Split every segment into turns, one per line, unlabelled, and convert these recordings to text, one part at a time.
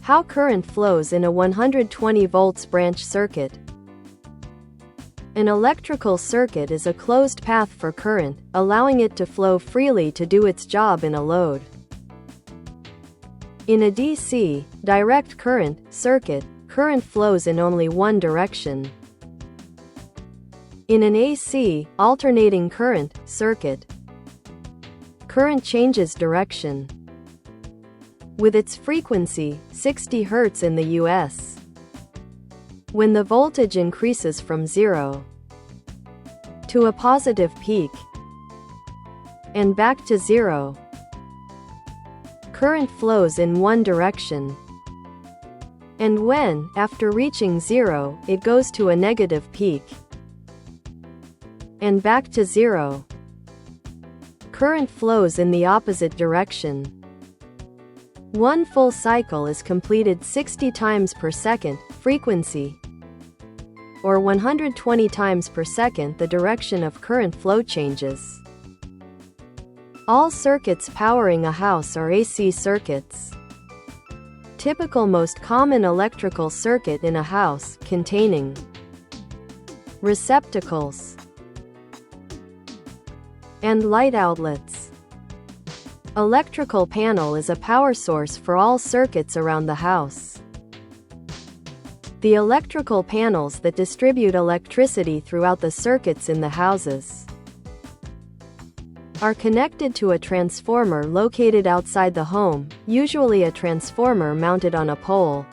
How current flows in a 120 volts branch circuit. An electrical circuit is a closed path for current, allowing it to flow freely to do its job in a load. In a DC, direct current, circuit, current flows in only one direction. In an AC, alternating current, circuit, current changes direction. With its frequency, 60 Hz in the US. When the voltage increases from 0 to a positive peak and back to 0, current flows in one direction. And when, after reaching 0, it goes to a negative peak and back to 0, current flows in the opposite direction. One full cycle is completed 60 times per second, frequency, or 120 times per second the direction of current flow changes. All circuits powering a house are AC circuits. Typical most common electrical circuit in a house, containing receptacles and light outlets. Electrical panel is a power source for all circuits around the house. The electrical panels that distribute electricity throughout the circuits in the houses are connected to a transformer located outside the home, usually a transformer mounted on a pole.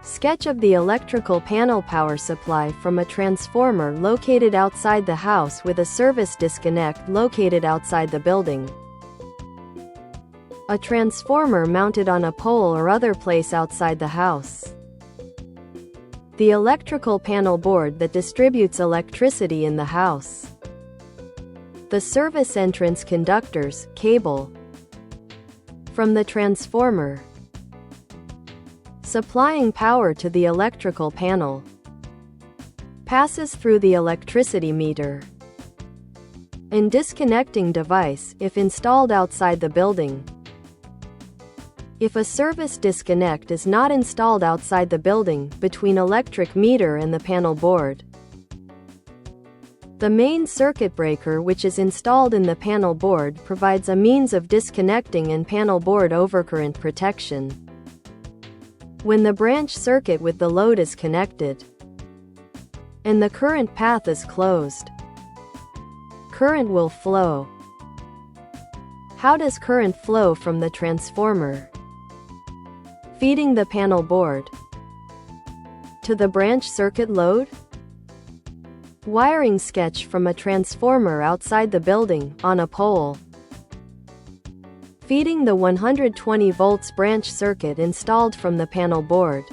Sketch of the electrical panel power supply from a transformer located outside the house with a service disconnect located outside the building. A transformer mounted on a pole or other place outside the house. The electrical panel board that distributes electricity in the house. The service entrance conductors, cable from the transformer supplying power to the electrical panel, passes through the electricity meter and disconnecting device if installed outside the building. If a service disconnect is not installed outside the building, between electric meter and the panel board. The main circuit breaker which is installed in the panel board provides a means of disconnecting and panel board overcurrent protection. When the branch circuit with the load is connected and the current path is closed, current will flow. How does current flow from the transformer feeding the panel board to the branch circuit load? Wiring sketch from a transformer outside the building, on a pole, feeding the 120 volts branch circuit installed from the panel board.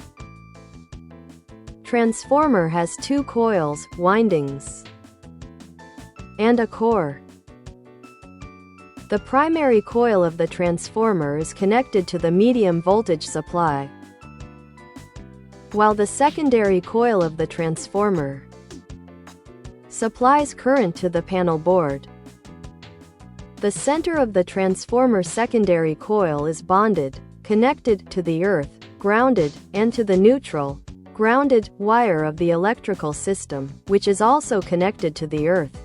Transformer has two coils, windings, and a core. The primary coil of the transformer is connected to the medium voltage supply, while the secondary coil of the transformer supplies current to the panel board. The center of the transformer secondary coil is bonded, connected to the earth, grounded, and to the neutral, grounded, wire of the electrical system, which is also connected to the earth.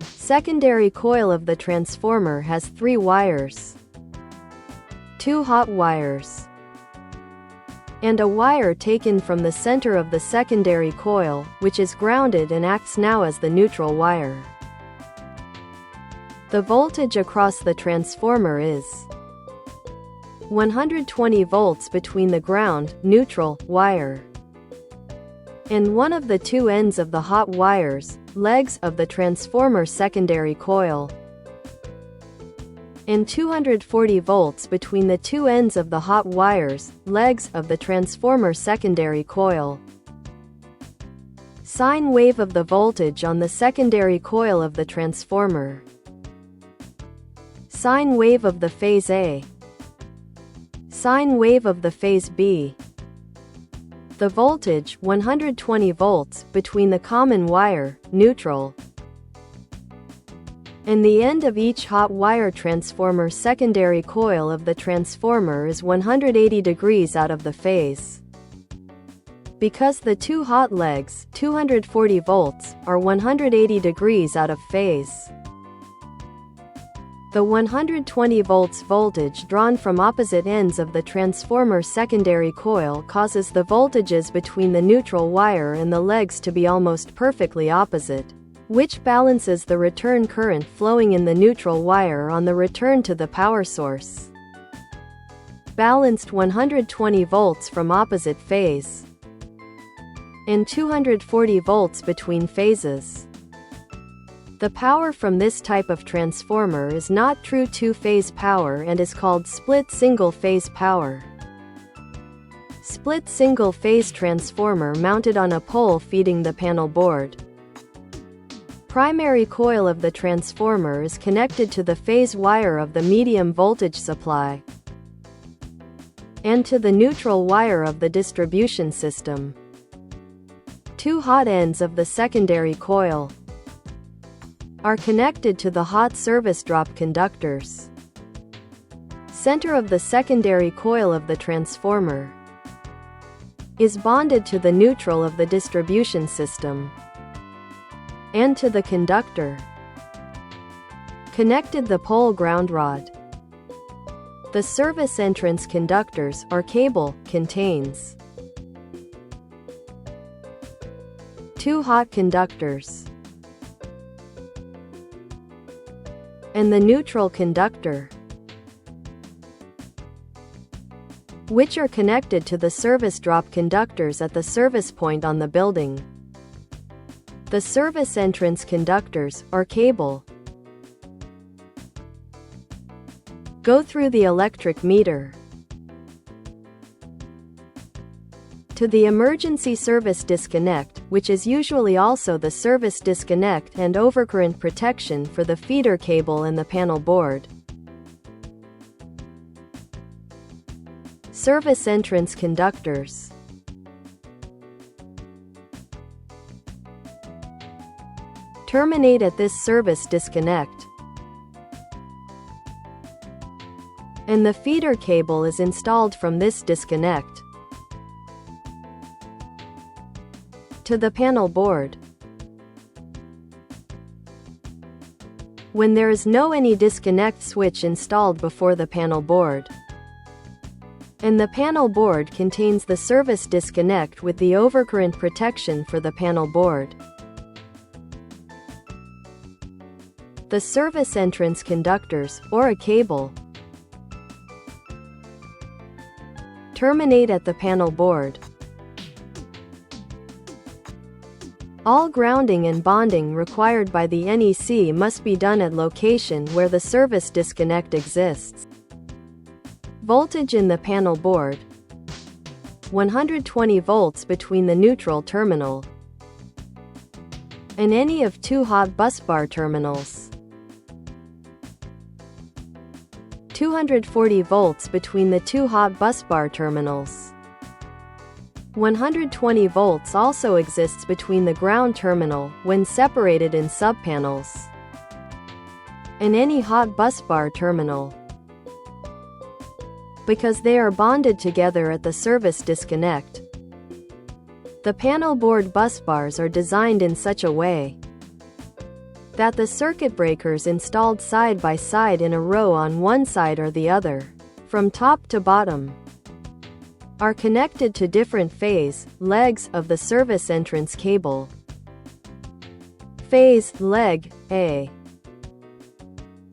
Secondary coil of the transformer has 3 wires, 2 hot wires, and a wire taken from the center of the secondary coil, which is grounded and acts now as the neutral wire. The voltage across the transformer is 120 volts between the ground, neutral, wire and one of the 2 ends of the hot wires, legs of the transformer secondary coil, and 240 volts between the 2 ends of the hot wires, legs of the transformer secondary coil. Sine wave of the voltage on the secondary coil of the transformer. Sine wave of the phase A. Sine wave of the phase B. The voltage, 120 volts, between the common wire, neutral, and the end of each hot wire transformer secondary coil of the transformer is 180 degrees out of the phase. Because the two hot legs, 240 volts, are 180 degrees out of phase. The 120 volts voltage drawn from opposite ends of the transformer secondary coil causes the voltages between the neutral wire and the legs to be almost perfectly opposite, which balances the return current flowing in the neutral wire on the return to the power source. Balanced 120 volts from opposite phase and 240 volts between phases. The power from this type of transformer is not true two-phase power and is called split single-phase power. Split single-phase transformer mounted on a pole feeding the panel board. Primary coil of the transformer is connected to the phase wire of the medium voltage supply and to the neutral wire of the distribution system. Two hot ends of the secondary coil are connected to the hot service drop conductors. Center of the secondary coil of the transformer is bonded to the neutral of the distribution system and to the conductor. Connected the pole ground rod. The service entrance conductors, or cable, contains two hot conductors and the neutral conductor, which are connected to the service drop conductors at the service point on the building. The service entrance conductors, or cable, go through the electric meter to the emergency service disconnect, which is usually also the service disconnect and overcurrent protection for the feeder cable and the panel board. Service entrance conductors terminate at this service disconnect, and the feeder cable is installed from this disconnect to the panel board. When there is no any disconnect switch installed before the panel board, and the panel board contains the service disconnect with the overcurrent protection for the panel board. The service entrance conductors, or a cable, terminate at the panel board. All grounding and bonding required by the NEC must be done at location where the service disconnect exists. Voltage in the panel board: 120 volts between the neutral terminal and any of two hot busbar terminals. 240 volts between the two hot busbar terminals. 120 volts also exists between the ground terminal when separated in subpanels and any hot busbar terminal, because they are bonded together at the service disconnect. The panel board busbars are designed in such a way that the circuit breakers installed side by side in a row on one side or the other, from top to bottom, are connected to different phase legs of the service entrance cable. Phase leg A,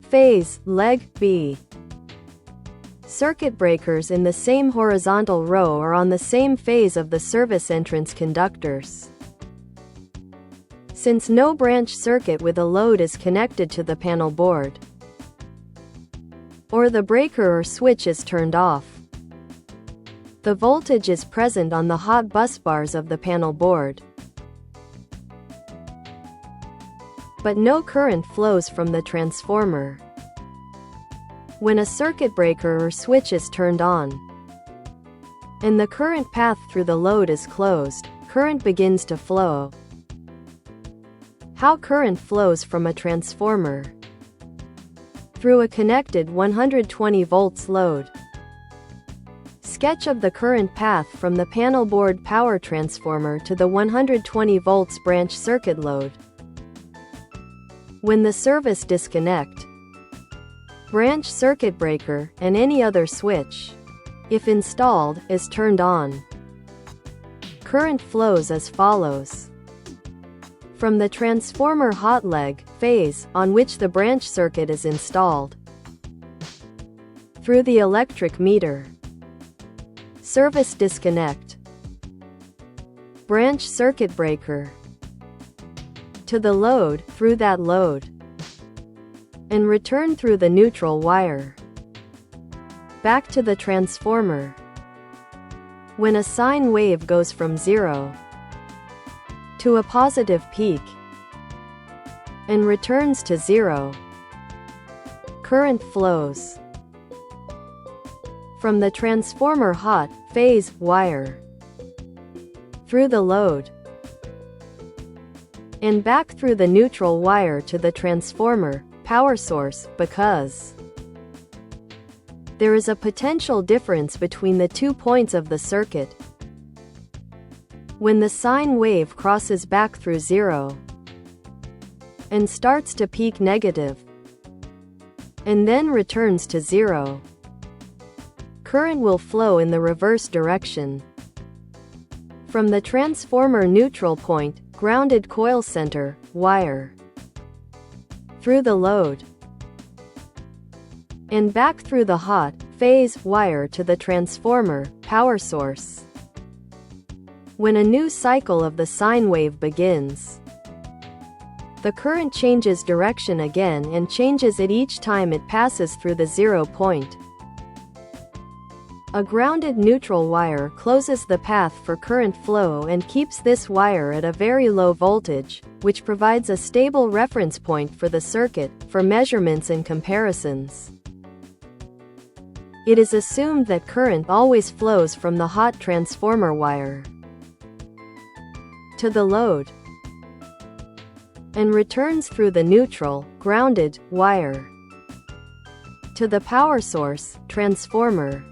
phase leg B. Circuit breakers in the same horizontal row are on the same phase of the service entrance conductors. Since no branch circuit with a load is connected to the panel board, or the breaker or switch is turned off, the voltage is present on the hot busbars of the panel board, but no current flows from the transformer. When a circuit breaker or switch is turned on and the current path through the load is closed, current begins to flow. How current flows from a transformer? through a connected 120 volts load. Sketch of the current path from the panel board power transformer to the 120 volts branch circuit load. When the service disconnect, branch circuit breaker and any other switch, if installed, is turned on. Current flows as follows. From the transformer hot leg, phase, on which the branch circuit is installed, through the electric meter, service disconnect, branch circuit breaker, to the load, through that load, and return through the neutral wire, back to the transformer. When a sine wave goes from 0 to a positive peak and returns to 0, current flows from the transformer hot, phase, wire through the load and back through the neutral wire to the transformer, power source, because there is a potential difference between the 2 points of the circuit. When the sine wave crosses back through 0 and starts to peak negative and then returns to 0, current will flow in the reverse direction. From the transformer neutral point, grounded coil center, wire, through the load, and back through the hot, phase, wire to the transformer, power source. When a new cycle of the sine wave begins, the current changes direction again and changes it each time it passes through the 0 point. A grounded neutral wire closes the path for current flow and keeps this wire at a very low voltage, which provides a stable reference point for the circuit, for measurements and comparisons. It is assumed that current always flows from the hot transformer wire to the load and returns through the neutral, grounded, wire to the power source, transformer.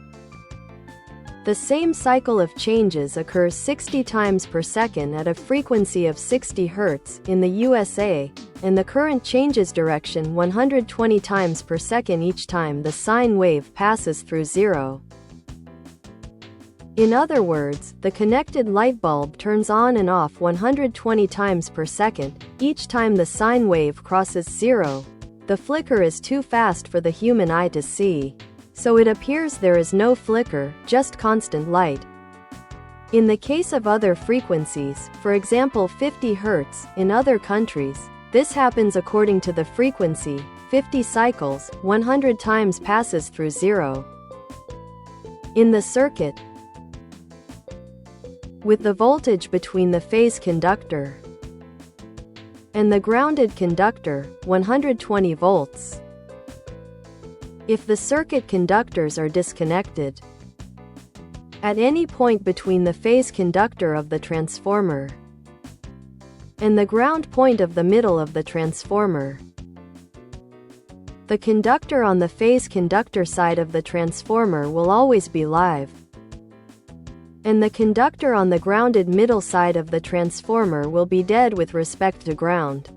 The same cycle of changes occurs 60 times per second at a frequency of 60 Hz in the USA, and the current changes direction 120 times per second each time the sine wave passes through 0. In other words, the connected light bulb turns on and off 120 times per second, each time the sine wave crosses 0. The flicker is too fast for the human eye to see, so it appears there is no flicker, just constant light. In the case of other frequencies, for example 50 Hz, in other countries, this happens according to the frequency, 50 cycles, 100 times passes through 0. In the circuit, with the voltage between the phase conductor and the grounded conductor, 120 volts. If the circuit conductors are disconnected at any point between the phase conductor of the transformer and the ground point of the middle of the transformer, the conductor on the phase conductor side of the transformer will always be live, and the conductor on the grounded middle side of the transformer will be dead with respect to ground.